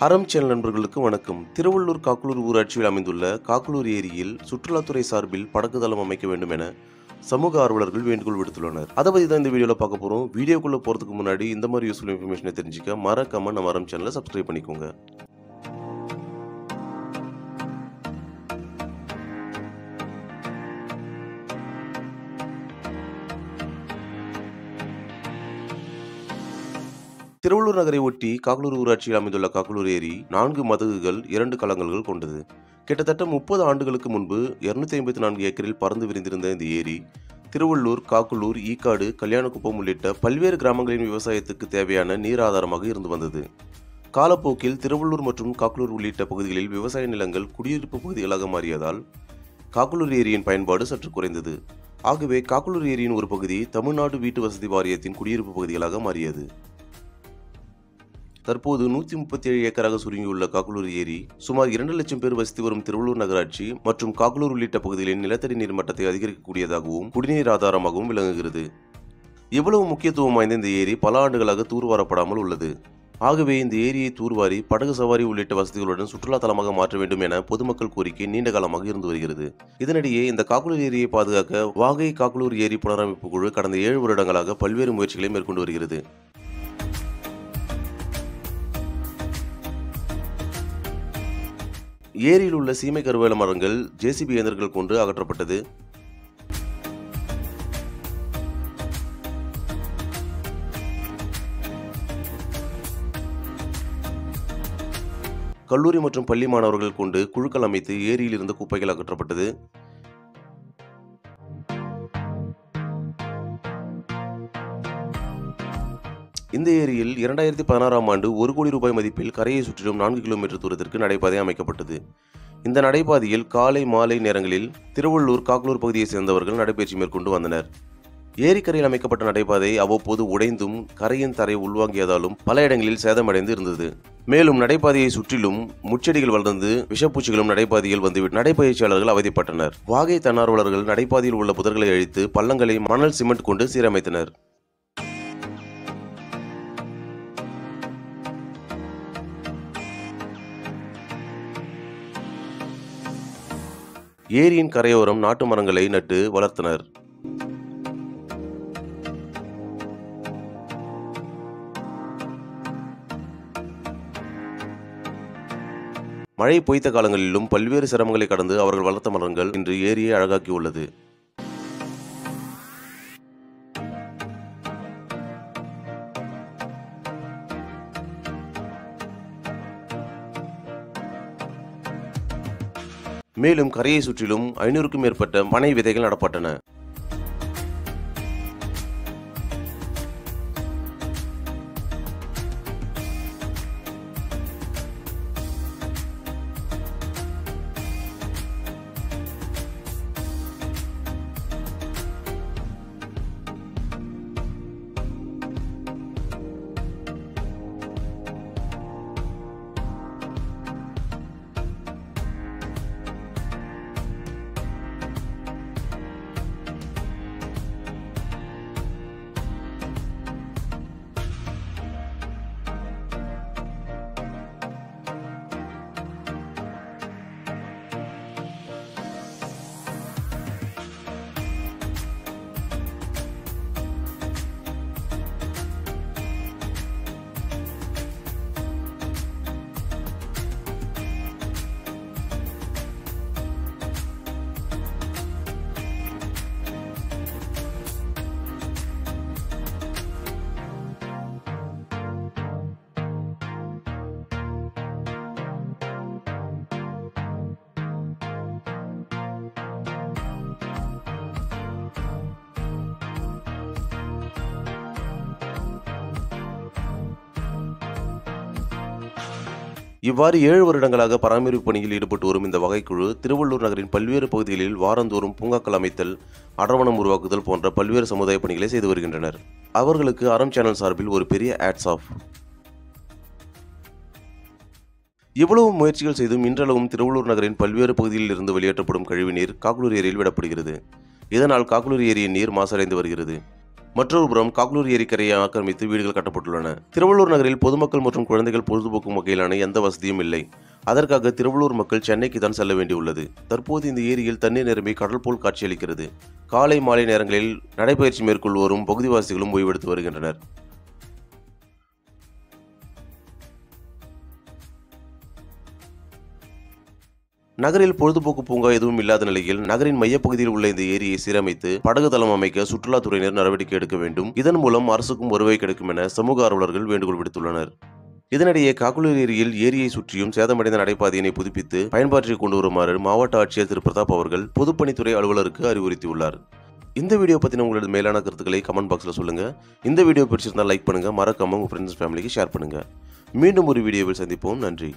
அறம் சேனல் நண்பர்களுக்கு வணக்கம். திருவள்ளூர் காக்குலூர் ஊராட்சியில் அமைந்துள்ள காக்குலூர் ஏரியில் சுற்றுலாத்துறை சார்பில் படகுதளம் அமைக்க வேண்டும் என சமூக ஆர்வலர்கள் வேண்டுகோள் விடுத்துள்ளனர். அதை பற்றி தான் இந்த வீடியோவில் பார்க்க போகிறோம். வீடியோக்குள்ளே போகிறதுக்கு முன்னாடி இந்த மாதிரி யூஸ்ஃபுல் இன்ஃபர்மேஷனை தெரிஞ்சுக்க மறக்காம நம்ம அறம் சேனலை சப்ஸ்கிரைப் பண்ணிக்கோங்க. திருவள்ளூர் நகரை ஒட்டி காக்குலூர் ஊராட்சியில் அமைந்துள்ள காக்குலூர் ஏரி 4 மதகுகள் 2 கலங்கல்கள் கொண்டது. கிட்டத்தட்ட 30 ஆண்டுகளுக்கு முன்பு 254 ஏக்கரில் பறந்து விரிந்திருந்த இந்த ஏரி திருவள்ளூர், காக்குலூர், ஈக்காடு, கல்யாணக்குப்பம் உள்ளிட்ட பல்வேறு கிராமங்களின் விவசாயத்துக்கு தேவையான நீர் ஆதாரமாக இருந்து வந்தது. காலப்போக்கில் திருவள்ளூர் மற்றும் காக்குலூர் உள்ளிட்ட பகுதிகளில் விவசாய நிலங்கள் குடியிருப்பு பகுதிகளாக மாறியதால் காக்குலூர் ஏரியின் பயன்பாடு சற்று குறைந்தது. ஆகவே காக்குலூர் ஏரியின் ஒரு பகுதி தமிழ்நாடு வீட்டு வசதி வாரியத்தின் குடியிருப்பு பகுதிகளாக மாறியது. தற்போது 137 ஏக்கராக சுருங்கியுள்ள காக்குலூர் ஏரி சுமார் 2 லட்சம் பேர் வசித்து வரும் திருவள்ளூர் நகராட்சி மற்றும் காக்குலூர் உள்ளிட்ட பகுதிகளின் நிலத்தடி நீர் மட்டத்தை அதிகரிக்கக்கூடியதாகவும் குடிநீர் ஆதாரமாகவும் விளங்குகிறது. இவ்வளவு முக்கியத்துவம் வாய்ந்த இந்த ஏரி பல ஆண்டுகளாக தூர்வாரப்படாமல் உள்ளது. ஆகவே இந்த ஏரியை தூர்வாரி படகு சவாரி உள்ளிட்ட வசதிகளுடன் சுற்றுலா தலமாக மாற்ற வேண்டும் என பொதுமக்கள் கோரிக்கை நீண்ட காலமாக இருந்து வருகிறது. இதனிடையே இந்த காக்குலூர் ஏரியை பாதுகாக்க வாகை காக்குலூர் ஏரி புனரமைப்பு குழு கடந்த 7 வருடங்களாக பல்வேறு முயற்சிகளை மேற்கொண்டு வருகிறது. ஏரியில் உள்ள சீமை கருவேல மரங்கள் ஜேசிபி இயந்திரங்கள் கொண்டு அகற்றப்பட்டது. கல்லூரி மற்றும் பள்ளி மாணவர்கள் கொண்டு குழுக்கள் அமைத்து ஏரியில் இருந்த குப்பைகள் அகற்றப்பட்டது. இந்த ஏரியில் 2016ஆம் ஆண்டு 1 கோடி ரூபாய் மதிப்பில் கரையை சுற்றிலும் 4 கிலோமீட்டர் தூரத்திற்கு நடைபாதை அமைக்கப்பட்டது. இந்த நடைபாதையில் காலை மாலை நேரங்களில் திருவள்ளூர், காக்குலூர் பகுதியை சேர்ந்தவர்கள் நடைபயிற்சி மேற்கொண்டு வந்தனர். ஏரிக்கரையில் அமைக்கப்பட்ட நடைபாதை அவ்வப்போது உடைந்தும் கரையின் தரை உள்வாங்கியதாலும் பல இடங்களில் சேதமடைந்து இருந்தது. மேலும் நடைபாதையை சுற்றிலும் முச்செடிகள் வளர்ந்து விஷப்பூச்சிகளும் நடைபாதையில் வந்துவிட்டு நடைபயிற்சியாளர்கள் அவதிப்பட்டனர். வாகை தன்னார்வலர்கள் நடைபாதையில் உள்ள புதர்களை அழித்து பள்ளங்களை மணல் சிமெண்ட் கொண்டு சீரமைத்தனர். ஏரியின் கரையோரம் நாட்டு மரங்களை நட்டு வளர்த்தனர். மழை பொய்த்த காலங்களிலும் பல்வேறு சிரமங்களை கடந்து அவர்கள் வளர்த்த மரங்கள் இன்று ஏரியை அழகாக்கியுள்ளது. மேலும் கரையை சுற்றிலும் 500க்கும் மேற்பட்ட பனை விதைகள் நடப்பட்டன. இவ்வாறு 7 வருடங்களாக பராமரிப்பு பணியில் ஈடுபட்டு வரும் இந்த வகைக்குழு திருவள்ளூர் நகரின் பல்வேறு பகுதிகளில் வாரந்தோறும் பூங்காக்கள் அமைத்தல், அடர்வனம் உருவாக்குதல் போன்ற பல்வேறு சமுதாய பணிகளை செய்து வருகின்றனர். அவர்களுக்கு அறம் சேனல் சார்பில் ஒரு பெரிய ஹேட்ஸ் ஆஃப். இவ்வளவு முயற்சிகள் செய்தும் இன்றளவும் திருவள்ளூர் நகரின் பல்வேறு பகுதிகளில் இருந்து வெளியேற்றப்படும் கழிவுநீர் காக்குலூர் ஏரியில் விடப்படுகிறது. இதனால் காக்குலூர் ஏரியின் நீர் மாசடைந்து வருகிறது. மற்றொரு புறம் காக்லூர் ஏரிக்கரையை ஆக்கிரமித்து வீடுகள் கட்டப்பட்டுள்ளன. திருவள்ளூர் நகரில் பொதுமக்கள் மற்றும் குழந்தைகள் பொழுதுபோக்கும் வகையிலான எந்த வசதியும் இல்லை. அதற்காக திருவள்ளூர் மக்கள் சென்னைக்கு தான் செல்ல வேண்டியுள்ளது. தற்போது இந்த ஏரியில் தண்ணீர் நிரம்பி கடல் போல் காட்சியளிக்கிறது. காலை மாலை நேரங்களில் நடைபயிற்சி மேற்கொள்வோரும் பகுதிவாசிகளும் ஓய்வெடுத்து வருகின்றனர். நகரில் பொழுதுபோக்கு பூங்கா எதுவும் இல்லாத நிலையில் நகரின் மையப்பகுதியில் உள்ள இந்த ஏரியை சீரமைத்து படகு தளம் அமைக்க சுற்றுலாத்துறையினர் நடவடிக்கை எடுக்க வேண்டும். இதன் மூலம் அரசுக்கும் வருவாய் கிடைக்கும் என சமூக ஆர்வலர்கள் வேண்டுகோள் விடுத்துள்ளனர். இதனிடையே காக்லூர் ஏரியில் ஏரியை சுற்றியும் சேதமடைந்த நடைபாதையினை புதுப்பித்து பயன்பாட்டிற்கு கொண்டு வருமாறு மாவட்ட ஆட்சியர் திரு பிரதாப் அவர்கள் பொதுப்பணித்துறை அலுவலருக்கு அறிவுறுத்தியுள்ளார். இந்த வீடியோ பற்றின உங்களது மேலான கருத்துக்களை கமெண்ட் பாக்ஸில் சொல்லுங்க. இந்த வீடியோ பிடிச்சிருந்தால் லைக் பண்ணுங்க, மறக்காம உங்க ஃப்ரெண்ட்ஸ் ஃபேமிலிக்கு ஷேர் பண்ணுங்க. மீண்டும் ஒரு வீடியோவில் சந்திப்போம். நன்றி.